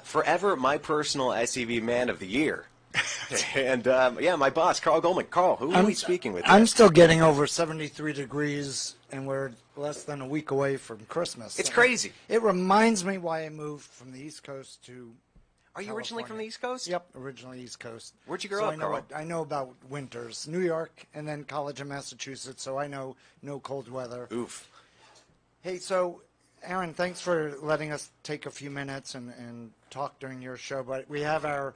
Forever my personal SEV Man of the Year. And, yeah, my boss, Carl Goldman. Carl, who are we speaking with? I'm still getting over 73 degrees, and we're less than a week away from Christmas. It's crazy. It reminds me why I moved from the East Coast to Are you originally from the East Coast? Yep, originally East Coast. Where'd you grow up, Carl? I know about winters. New York, and then college in Massachusetts, so I know no cold weather. Oof. Hey, so, Aaron, thanks for letting us take a few minutes and talk during your show. But we have our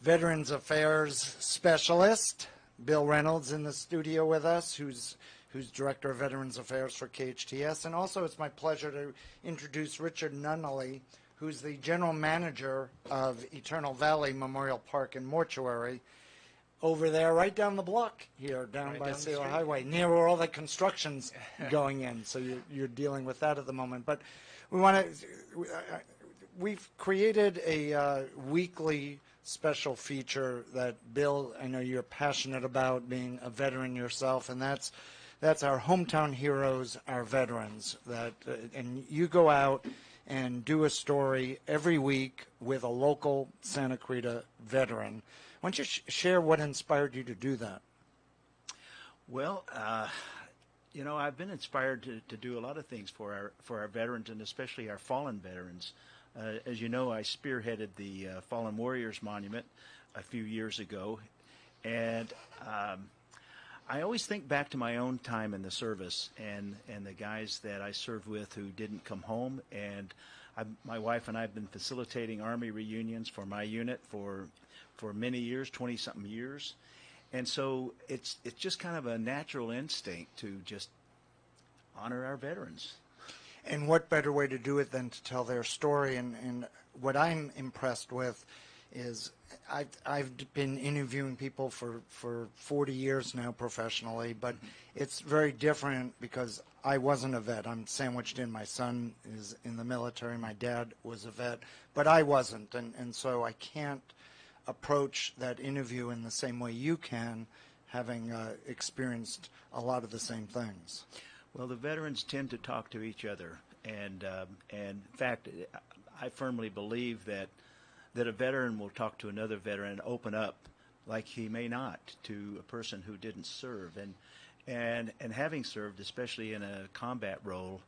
Veterans Affairs specialist, Bill Reynolds, in the studio with us, who's Director of Veterans Affairs for KHTS. And also it's my pleasure to introduce Richard Nunally, who's the General Manager of Eternal Valley Memorial Park and Mortuary, over there right down the block here, down by Sailor Highway, near where all the construction's going in. So you're dealing with that at the moment. But we've created a weekly special feature that, Bill, I know you're passionate about, being a veteran yourself, and that's our hometown heroes, our veterans. And you go out and do a story every week with a local Santa Clarita veteran. Why don't you share what inspired you to do that? Well, I've been inspired to do a lot of things for our veterans, and especially our fallen veterans. As you know, I spearheaded the Fallen Warriors Monument a few years ago, and I always think back to my own time in the service and the guys that I served with who didn't come home. And my wife and I have been facilitating Army reunions for my unit for many years, 20-something years. And so it's just kind of a natural instinct to just honor our veterans. And what better way to do it than to tell their story? And what I'm impressed with is I've been interviewing people for 40 years now professionally, but it's very different because I wasn't a vet. I'm sandwiched in. My son is in the military. My dad was a vet, but I wasn't. And so I can't approach that interview in the same way you can, having experienced a lot of the same things. Well, the veterans tend to talk to each other, and in fact, I firmly believe that a veteran will talk to another veteran and open up like he may not to a person who didn't serve, and having served, especially in a combat role,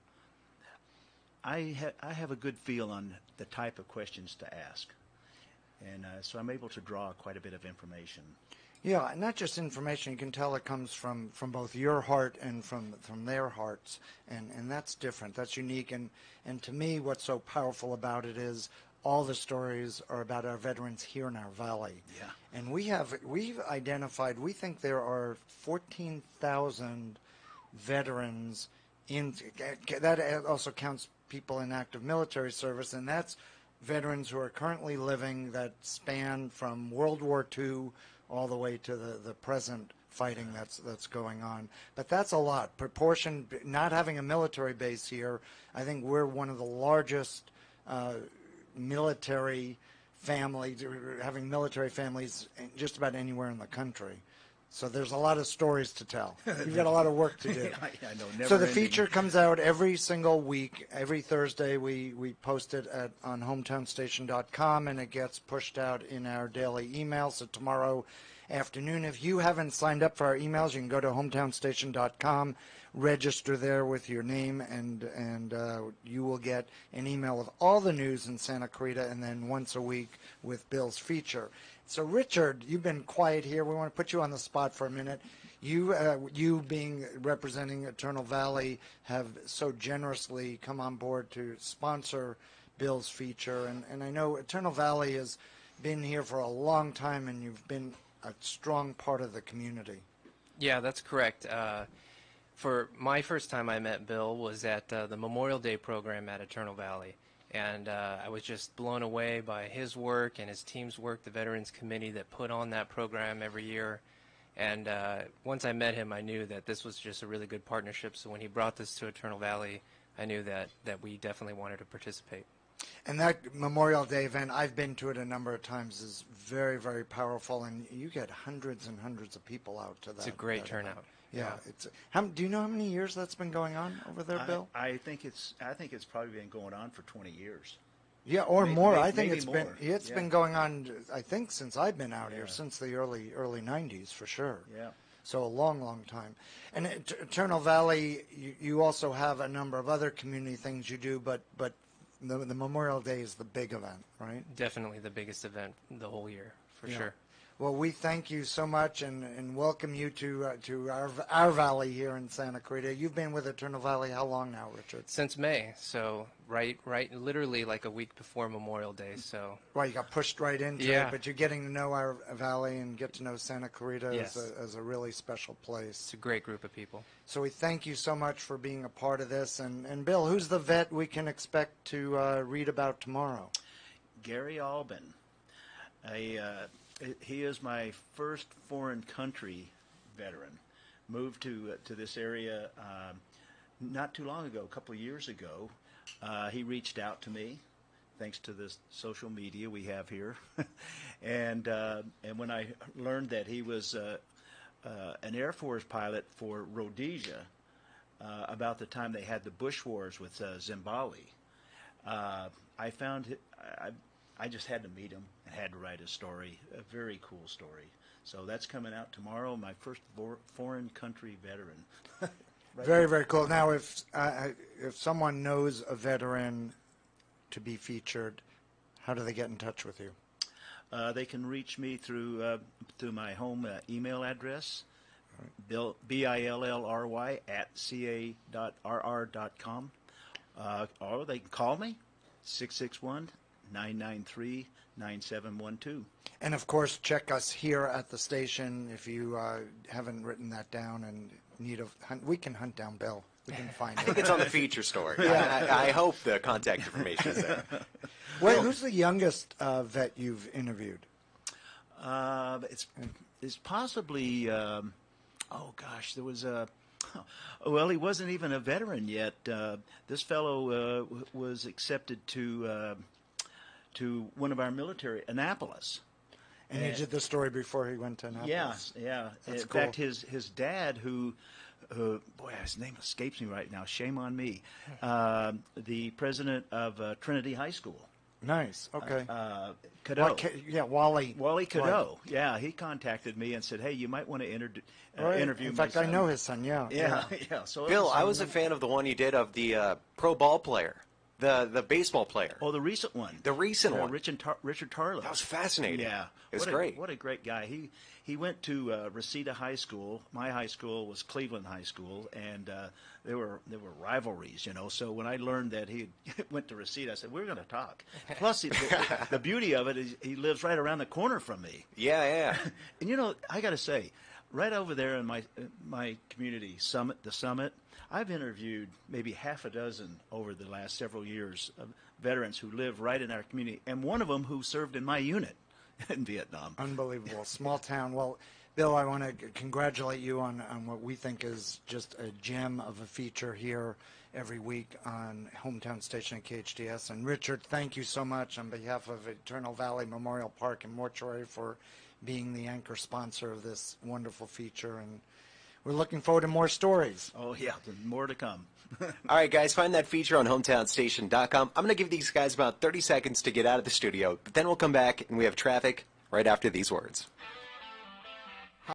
I have a good feel on the type of questions to ask, and so I'm able to draw quite a bit of information. Yeah, not just information. You can tell it comes from both your heart and from their hearts, and that's different. That's unique, and to me, what's so powerful about it is all the stories are about our veterans here in our valley. Yeah. And we've identified. We think there are 14,000 veterans in. That also counts people in active military service, and that's veterans who are currently living that span from World War II all the way to the present fighting that's going on. But that's a lot. Proportion, not having a military base here, I think we're one of the largest military families, having military families just about anywhere in the country. So there's a lot of stories to tell. You've got a lot of work to do. I know, never So the ending. feature comes out every single week. Every Thursday we post it on hometownstation.com, and it gets pushed out in our daily email. So tomorrow afternoon, if you haven't signed up for our emails, you can go to hometownstation.com, register there with your name, and you will get an email of all the news in Santa Clarita, and then once a week with Bill's feature. So, Richard, you've been quiet here. We want to put you on the spot for a minute. You being representing Eternal Valley, have so generously come on board to sponsor Bill's feature. And I know Eternal Valley has been here for a long time, and you've been a strong part of the community. Yeah, that's correct. For my first time I met Bill was at the Memorial Day program at Eternal Valley. And I was just blown away by his work and his team's work, the Veterans Committee that put on that program every year. And once I met him, I knew that this was just a really good partnership. So when he brought this to Eternal Valley, I knew that we definitely wanted to participate. And that Memorial Day event, I've been to it a number of times, is very, very powerful. And you get hundreds and hundreds of people out to that. It's a great turnout. Yeah. Do you know how many years that's been going on over there, Bill? I think it's probably been going on for 20 years. Yeah, or more. I think maybe it's more. it's Yeah. been going on. I think since I've been out here, since the early '90s for sure. Yeah. So a long time. And at Eternal Valley, you also have a number of other community things you do, but the Memorial Day is the big event, right? Definitely the biggest event the whole year, for Yeah. sure. Well, we thank you so much and welcome you to our valley here in Santa Clarita. You've been with Eternal Valley how long now, Richard? Since May, so right, literally like a week before Memorial Day. So Well, you got pushed right into Yeah. it, but you're getting to know our valley and get to know Santa Clarita Yes. as a really special place. it's a great group of people. So we thank you so much for being a part of this. And Bill, who's the vet we can expect to read about tomorrow? Gary Albin. He is my first foreign country veteran. Moved to this area not too long ago, a couple of years ago. He reached out to me, thanks to this social media we have here, and when I learned that he was an Air Force pilot for Rhodesia, about the time they had the Bush Wars with Zimbabwe, I found I just had to meet him and had to write a story, a very cool story. So that's coming out tomorrow, my first foreign country veteran. Very cool. Now, if someone knows a veteran to be featured, how do they get in touch with you? They can reach me through my home email address, BILLRY @ca.rr.com, or they can call me, 661-993-9712. And of course, check us here at the station if you haven't written that down and need a hunt. We can hunt down Bill. We can find I think it. it's on the feature story. I hope the contact information is there. Wait, who's the youngest vet you've interviewed? It's possibly, oh gosh, there was a, well, he wasn't even a veteran yet. This fellow was accepted to one of our military, Annapolis. And you did the story before he went to Annapolis. Yeah. That's In cool. fact, his dad, who boy, his name escapes me right now. Shame on me. The president of Trinity High School. Nice. Okay. Cadeau. Wally. Wally Cadeau. Yeah, he contacted me and said, "Hey, you might want to interview." In fact, my I son." know his son. Yeah. Yeah. So Bill, I was a fan of the one you did of the pro ball player, the baseball player. Oh, the recent one. The recent one. Richard Tarlow. That was fascinating. Yeah, It was what great. What a great guy. He went to Reseda High School. My high school was Cleveland High School, and there were rivalries, you know. So when I learned that he went to Reseda, I said, "We're going to talk." Plus, the beauty of it is he lives right around the corner from me. Yeah. And you know, I got to say, right over there in my community, the Summit, I've interviewed maybe half a dozen over the last several years of veterans who live right in our community, and one of them who served in my unit in Vietnam. Unbelievable. Small town. Well, Bill, I want to congratulate you on what we think is just a gem of a feature here every week on Hometown Station at KHTS. And Richard, thank you so much on behalf of Eternal Valley Memorial Park and Mortuary for being the anchor sponsor of this wonderful feature. And we're looking forward to more stories. Oh, yeah, there's more to come. All right, guys, find that feature on hometownstation.com. I'm going to give these guys about 30 seconds to get out of the studio, but then we'll come back and we have traffic right after these words.